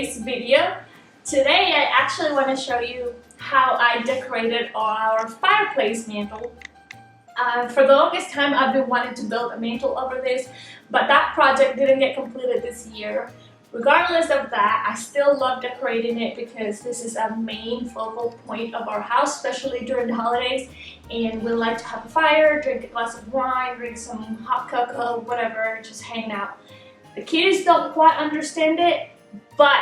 today's video. Today I actually want to show you how I decorated our fireplace mantle. For the longest time I've been wanting to build a mantle over this, but that project didn't get completed this year. Regardless of that, I still love decorating it because this is a main focal point of our house, especially during the holidays. And we like to have a fire, drink a glass of wine, drink some hot cocoa, whatever, just hang out. The kids don't quite understand it, but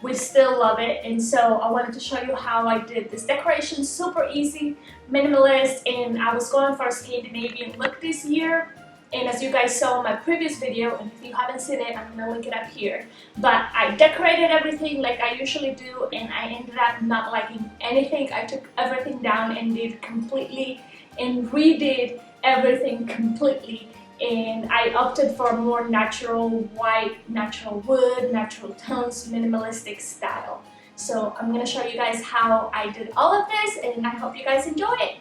we still love it, and so I wanted to show you how I did this decoration. Super easy, minimalist, and I was going for a Scandinavian look this year. And as you guys saw in my previous video, and if you haven't seen it, I'm gonna link it up here. But I decorated everything like I usually do, and I ended up not liking anything. I took everything down and did completely and redid everything completely. And I opted for a more natural white, natural wood, natural tones, minimalistic style. So I'm gonna show you guys how I did all of this, and I hope you guys enjoy it.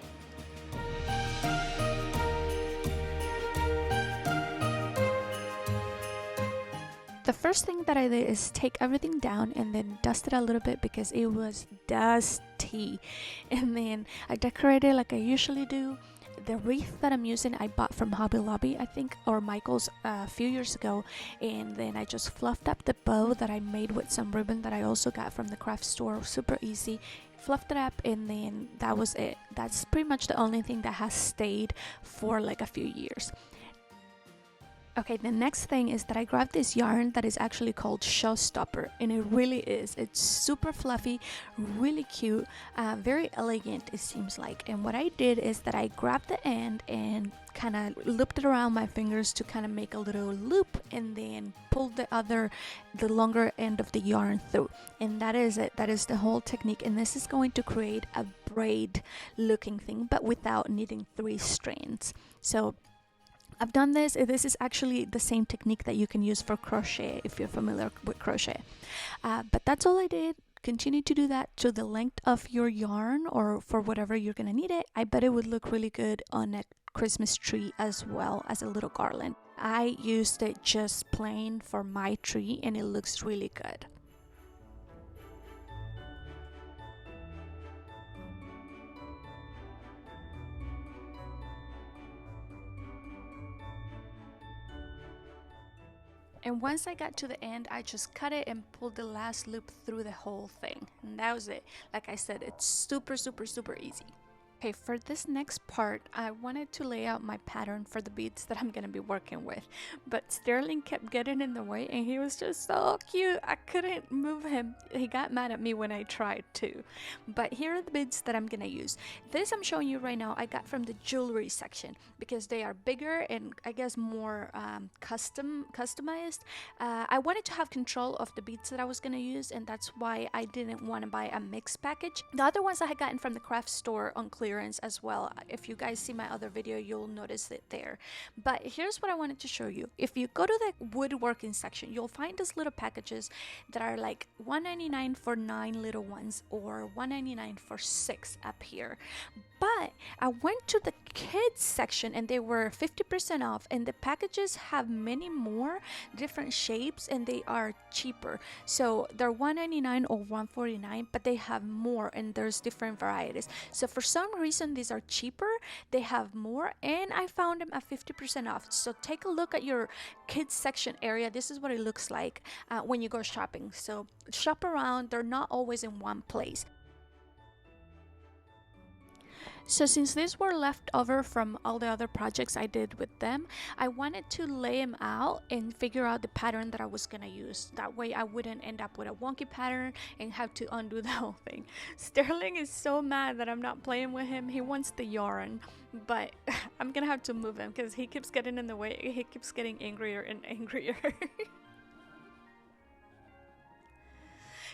The first thing that I did is take everything down and then dust it a little bit because it was dusty. And then I decorated like I usually do. The wreath that I'm using I bought from Hobby Lobby, I think, or Michael's a few years ago, and then I just fluffed up the bow that I made with some ribbon that I also got from the craft store. Super easy, fluffed it up, and then that was it. That's pretty much the only thing that has stayed for like a few years. Okay, the next thing is that I grabbed this yarn that is actually called Showstopper, and it really is. It's super fluffy, really cute, very elegant it seems like. And what I did is that I grabbed the end and kind of looped it around my fingers to kind of make a little loop, and then pulled the longer end of the yarn through. And that is it. That is the whole technique. And this is going to create a braid looking thing, but without needing 3 strands. So I've done this. This is actually the same technique that you can use for crochet if you're familiar with crochet. But that's all I did. Continue to do that to the length of your yarn or for whatever you're going to need it. I bet it would look really good on a Christmas tree as well as a little garland. I used it just plain for my tree and it looks really good. And once I got to the end, I just cut it and pulled the last loop through the whole thing. And that was it. Like I said, it's super easy. Okay, for this next part, I wanted to lay out my pattern for the beads that I'm going to be working with. But Sterling kept getting in the way and he was just so cute. I couldn't move him. He got mad at me when I tried to. But here are the beads that I'm going to use. This I'm showing you right now I got from the jewelry section because they are bigger and I guess more customized. I wanted to have control of the beads that I was going to use, and that's why I didn't want to buy a mixed package. The other ones I had gotten from the craft store on clearance as well. If you guys see my other video, you'll notice it there. But here's what I wanted to show you. If you go to the woodworking section, you'll find these little packages that are like $1.99 for 9 little ones or $1.99 for 6 up here. But I went to the kids section and they were 50% off, and the packages have many more different shapes and they are cheaper. So they're $1.99 or $1.49, but they have more and there's different varieties. So for some reason these are cheaper, they have more, and I found them at 50% off. So take a look at your kids section area. This is what it looks like when you go shopping. So shop around, they're not always in one place. So since these were left over from all the other projects I did with them, I wanted to lay them out and figure out the pattern that I was going to use. That way I wouldn't end up with a wonky pattern and have to undo the whole thing. Sterling is so mad that I'm not playing with him. He wants the yarn, but I'm going to have to move him because he keeps getting in the way. He keeps getting angrier and angrier.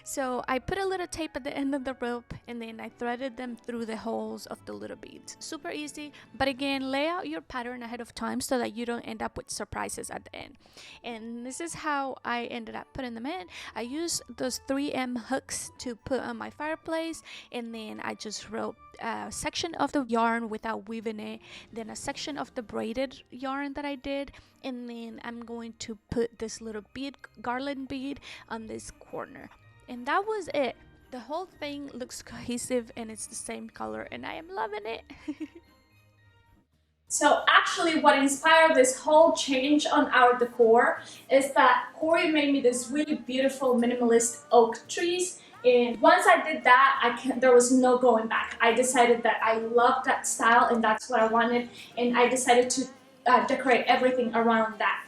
So I put a little tape at the end of the rope and then I threaded them through the holes of the little beads. Super easy, but again, lay out your pattern ahead of time so that you don't end up with surprises at the end. And this is how I ended up putting them in. I used those 3M hooks to put on my fireplace, and then I just wrote a section of the yarn without weaving it, then a section of the braided yarn that I did, and then I'm going to put this little bead, garland bead, on this corner. And that was it. The whole thing looks cohesive and it's the same color and I am loving it. So actually what inspired this whole change on our decor is that Corey made me this really beautiful minimalist oak trees, and once I did that, there was no going back. I decided that I loved that style and that's what I wanted, and I decided to decorate everything around that.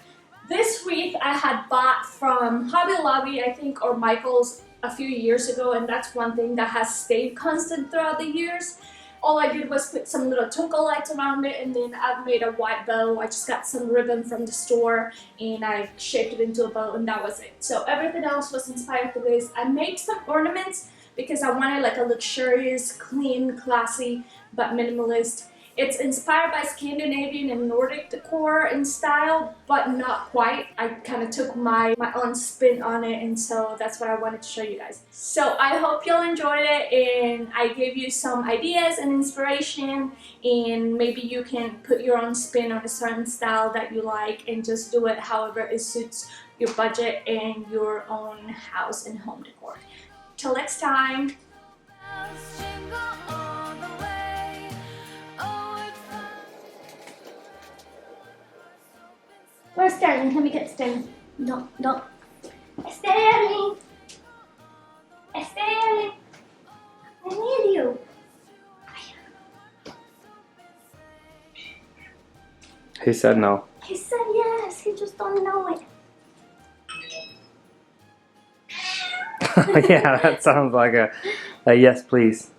This wreath I had bought from Hobby Lobby, I think, or Michael's a few years ago, and that's one thing that has stayed constant throughout the years. All I did was put some little twinkle lights around it, and then I've made a white bow. I just got some ribbon from the store and I shaped it into a bow, and that was it. So everything else was inspired to this. I made some ornaments because I wanted like a luxurious, clean, classy, but minimalist. It's inspired by Scandinavian and Nordic decor in style, but not quite. I kind of took my own spin on it, and so that's what I wanted to show you guys. So I hope you'll enjoyed it, and I gave you some ideas and inspiration, and maybe you can put your own spin on a certain style that you like and just do it however it suits your budget and your own house and home decor. Till next time! Where's Sterling? Let me get Sterling. No, no. Sterling! Sterling! I need you. He said no. He said yes, he just don't know it. Yeah, that sounds like a yes, please.